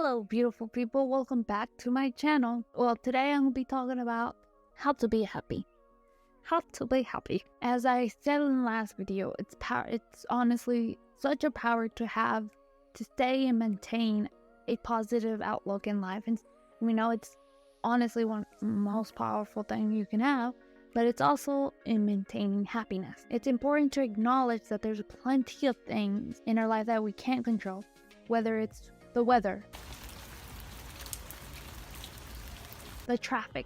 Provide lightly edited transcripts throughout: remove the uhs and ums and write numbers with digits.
Hello, beautiful people. Welcome back to my channel. Well, today I'm going to be talking about how to be happy. How to be happy. As I said in the last video, it's honestly such a power to have to stay and maintain a positive outlook in life. And we know it's honestly one of the most powerful things you can have, but it's also in maintaining happiness. It's important to acknowledge that there's plenty of things in our life that we can't control, whether it's the weather, the traffic,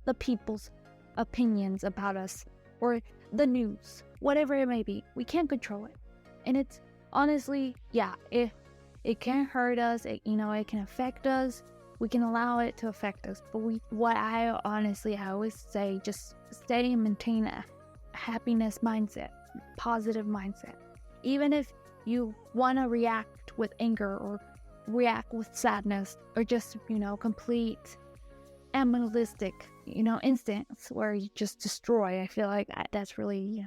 the people's opinions about us, or the news, whatever it may be. We can't control it. And it's honestly, it can hurt us, it can affect us. We can allow it to affect us. But I always say, just stay and maintain a happiness mindset, positive mindset. Even if you want to react with anger or react with sadness or just, complete animalistic, instincts where you just destroy. I feel like that's really,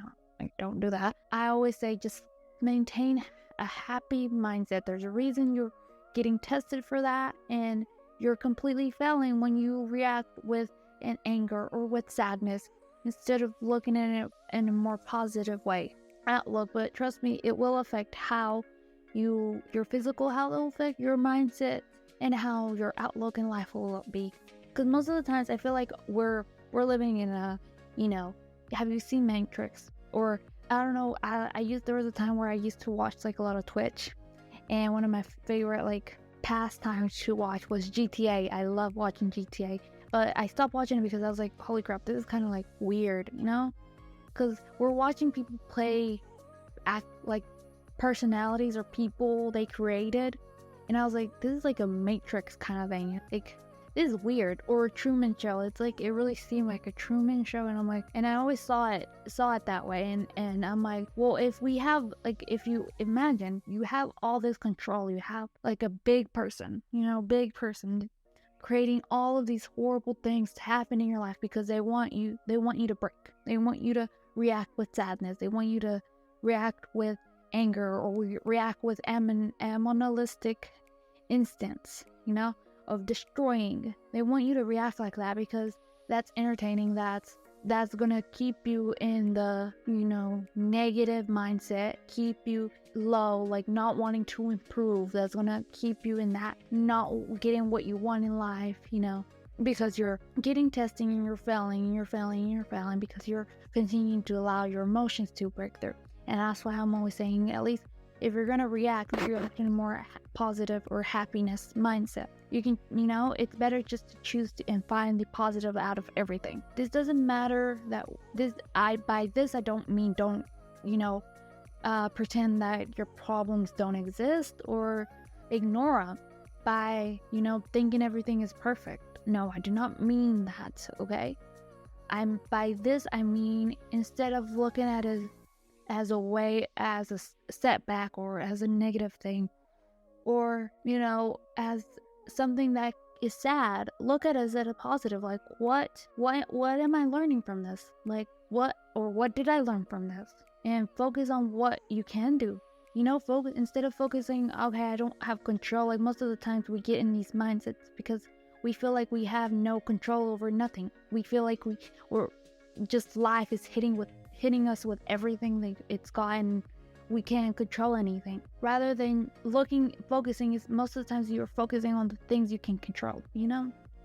don't do that. I always say just maintain a happy mindset. There's a reason you're getting tested for that, and you're completely failing when you react with an anger or with sadness instead of looking at it in a more positive way. Outlook. But trust me, it will affect how your physical health will affect your mindset and how your outlook in life will be. Because most of the times I feel like we're living in a, have you seen Matrix? Or I don't know, there was a time where I used to watch a lot of Twitch, and one of my favorite pastimes to watch was GTA. I love watching GTA, but I stopped watching it because I was like, holy crap, this is kind of weird, because we're watching people act like personalities or people they created, and I was like, this is a Matrix kind of thing. This is weird. Or a Truman Show. It's it really seemed like a Truman Show, and I'm like, and I always saw it that way, and I'm like, well, if we have if you imagine you have all this control, you have a big person creating all of these horrible things to happen in your life because they want you to break. They want you to react with sadness. They want you to react with anger or react with animalistic instincts, of destroying. They want you to react like that because that's entertaining. That's gonna keep you in the, negative mindset, keep you low, not wanting to improve. That's gonna keep you in that not getting what you want in life, because you're getting testing and you're failing because you're continuing to allow your emotions to break through. And that's why I'm always saying, at least if you're gonna react, you're in a more positive or happiness mindset. You can, it's better just to choose and find the positive out of everything. This doesn't matter that by this I don't mean pretend that your problems don't exist or ignore them by, thinking everything is perfect. No, I do not mean that, okay? By this I mean, instead of looking at it as a setback or as a negative thing, or as something that is sad, look at it as a positive. What am I learning from this? What did I learn from this? And focus on what you can do. Focus instead of focusing, okay, I don't have control. Most of the times we get in these mindsets because we feel like we have no control over nothing. We feel like we're just, life is hitting us with everything it's got, and we can't control anything. Rather than focusing is most of the times you're focusing on the things you can control,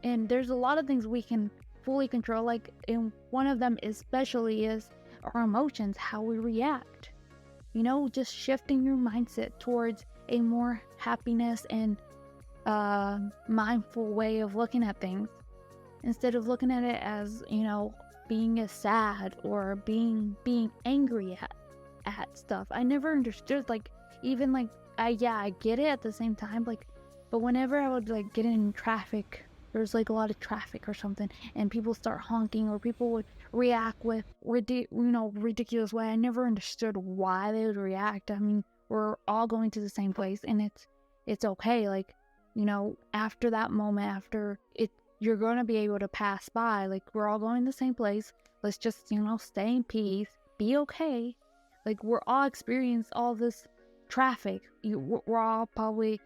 And there's a lot of things we can fully control, and one of them especially is our emotions, how we react. Just shifting your mindset towards a more happiness and mindful way of looking at things, instead of looking at it as, being as sad or being angry at stuff. I never understood, I get it at the same time, but whenever I would get in traffic, there's a lot of traffic or something, and people start honking, or people would react with ridiculous way. I never understood why they would react. I mean, we're all going to the same place, and it's okay. After that moment, after it, you're going to be able to pass by. We're all going to the same place. Let's just, stay in peace, be okay. We're all experiencing all this traffic. We're all probably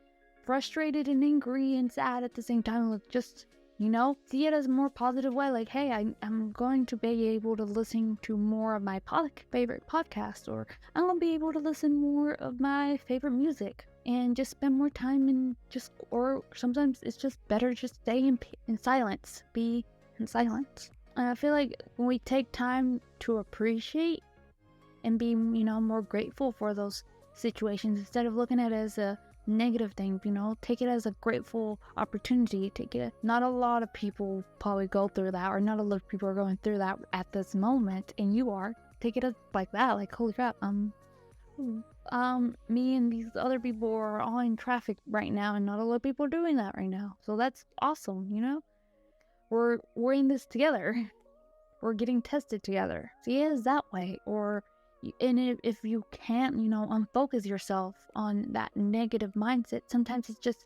frustrated and angry and sad at the same time. Like, just, see it as a more positive way. Like, hey, I'm going to be able to listen to more of my favorite podcast, or I'm going to be able to listen more of my favorite music and just spend more time or sometimes it's just better just stay in silence, be in silence. And I feel like when we take time to appreciate and be, more grateful for those situations, instead of looking at it as a negative thing, take it as a grateful opportunity. Not a lot of people probably go through that, or not a lot of people are going through that at this moment, and you are. Take it as like that, like, holy crap, me and these other people are all in traffic right now, and not a lot of people are doing that right now. So that's awesome, We're in this together. We're getting tested together. See it as that way. And if you can't, unfocus yourself on that negative mindset, sometimes it's just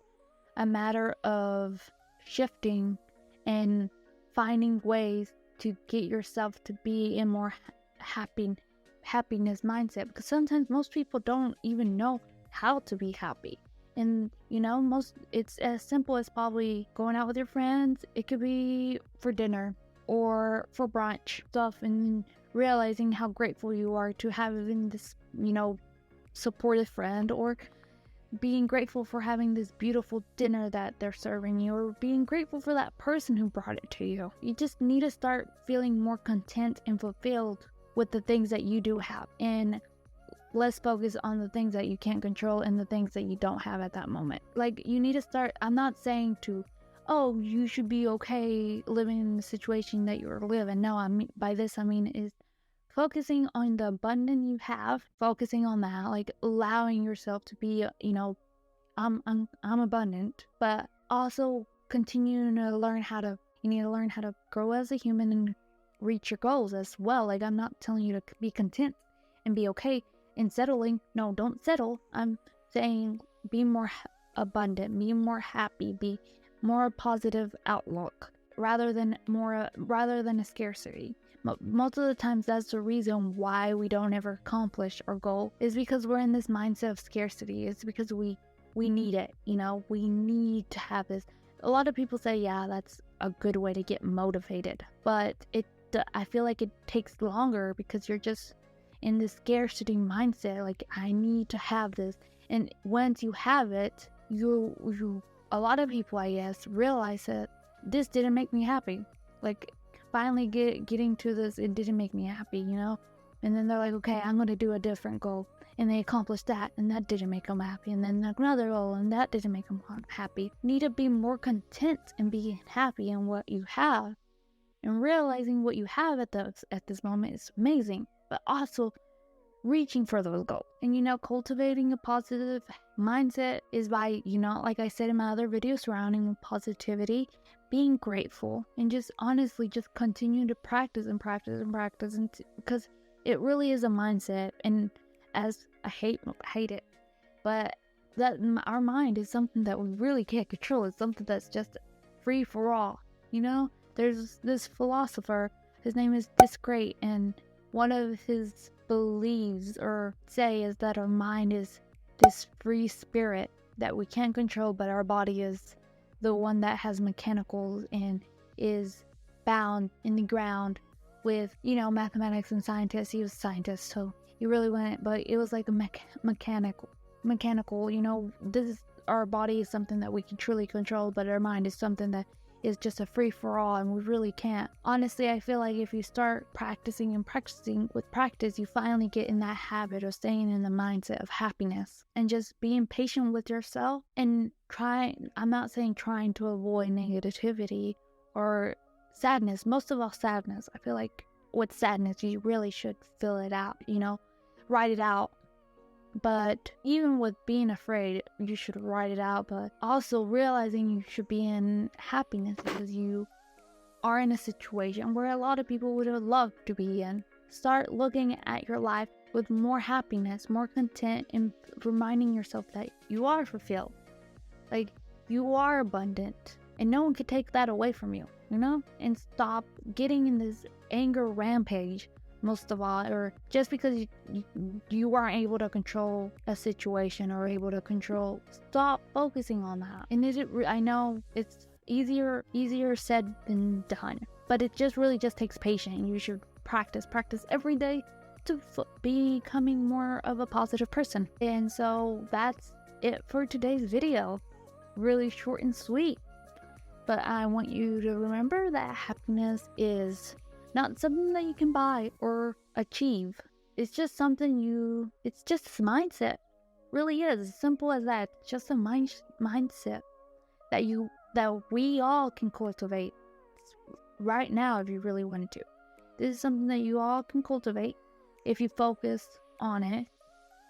a matter of shifting and finding ways to get yourself to be in more happiness mindset, because sometimes most people don't even know how to be happy. And it's as simple as probably going out with your friends. It could be for dinner or for brunch stuff, and realizing how grateful you are to having this supportive friend, or being grateful for having this beautiful dinner that they're serving you, or being grateful for that person who brought it to you. You just need to start feeling more content and fulfilled with the things that you do have, and less focus on the things that you can't control and the things that you don't have at that moment. Like, you need to start, I'm not saying oh, you should be okay living in the situation that you're living. No, by this I mean is focusing on the abundance you have, focusing on that, like allowing yourself to be, I'm abundant, but also continuing to you need to learn how to grow as a human and reach your goals as well. Like, I'm not telling you to be content and be okay and settling. No, don't settle. I'm saying be more abundant, be more happy, be more positive outlook rather than a scarcity. Most of the times that's the reason why we don't ever accomplish our goal, is because we're in this mindset of scarcity. It's because we need it, we need to have this. A lot of people say, yeah, that's a good way to get motivated, but I feel like it takes longer because you're just in this scarcity mindset. Like, I need to have this, and once you have it, a lot of people, I guess, realize that this didn't make me happy. Like, finally getting to this, it didn't make me happy, and then they're like, okay, I'm gonna do a different goal, and they accomplish that, and that didn't make them happy, and then another goal, and that didn't make them happy. You need to be more content and be happy in what you have, and realizing what you have at this moment is amazing, but also reaching for those goals. And cultivating a positive mindset is by, like I said in my other video surrounding positivity, being grateful, and just honestly just continue to practice and practice and practice, and because it really is a mindset. And as I hate it, but that our mind is something that we really can't control. It's something that's just free for all. There's this philosopher, his name is Discreet, and one of his beliefs or say is that our mind is this free spirit that we can't control, but our body is the one that has mechanicals and is bound in the ground with, mathematics and scientists. He was a scientist, so he really went, but it was like a mechanical, this is, our body is something that we can truly control, but our mind is something that is just a free-for-all, and we really can't. Honestly, I feel like if you start practicing with practice, you finally get in that habit of staying in the mindset of happiness and just being patient with yourself and I'm not saying trying to avoid negativity or sadness. Most of all, sadness. I feel like with sadness, you really should feel it out, write it out. But even with being afraid, you should write it out, but also realizing you should be in happiness because you are in a situation where a lot of people would have loved to be in. Start looking at your life with more happiness, more content, and reminding yourself that you are fulfilled. Like, you are abundant, and no one can take that away from you, and stop getting in this anger rampage most of all, or just because you aren't able to control a situation or able to control, stop focusing on that. And I know it's easier said than done, but it just really just takes patience. You should practice every day to becoming more of a positive person. And so that's it for today's video. Really short and sweet, but I want you to remember that happiness is not something that you can buy or achieve. It's just something it's just a mindset. Really is as simple as that. It's just a mindset that we all can cultivate right now if you really wanted to. This is something that you all can cultivate if you focus on it,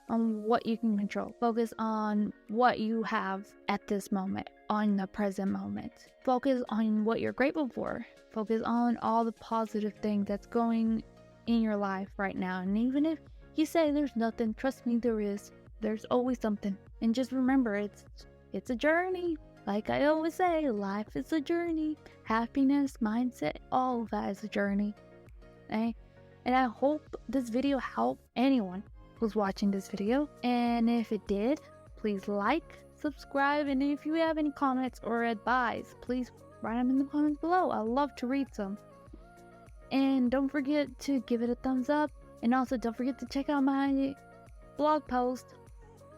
on what you can control. Focus on what you have at this moment, on the present moment. Focus on what you're grateful for. Focus on all the positive things that's going in your life right now. And even if you say there's nothing, trust me, there is. There's always something. And just remember, it's a journey. Like I always say, life is a journey. Happiness, mindset, all of that is a journey. Okay? And I hope this video helped anyone who's watching this video. And if it did, please like, subscribe, and if you have any comments or advice, please write them in the comments below. I love to read some. And don't forget to give it a thumbs up, and also don't forget to check out my blog post.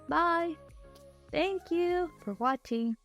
Bye. Thank you for watching.